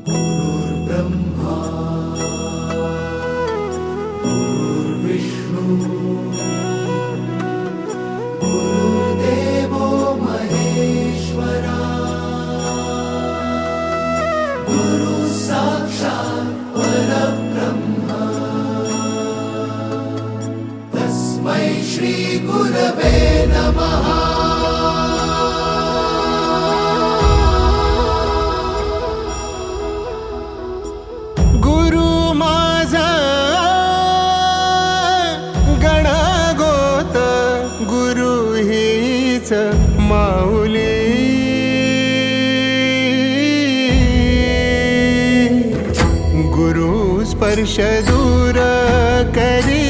गुरुर्ब्रह्मा गुरुर्विष्णू गुरुर्देवो महेश्वरा गुरु साक्षात् परब्रह्म तस्मै श्री गुरवे नमः। माऊली गुरु स्पर्श दूर करी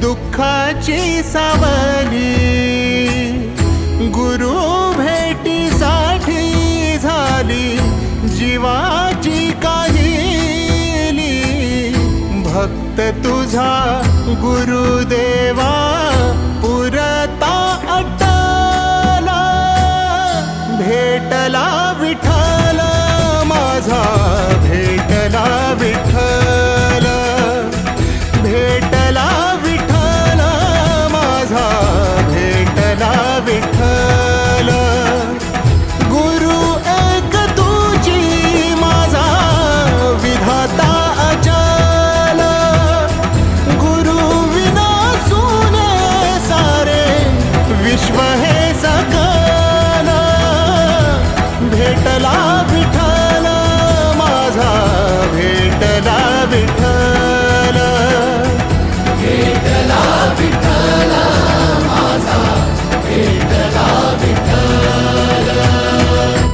दुःखाची सावली, गुरु भेटीसाठी झाली जीवाची काहिली, भक्त तुझा गुरुदेवा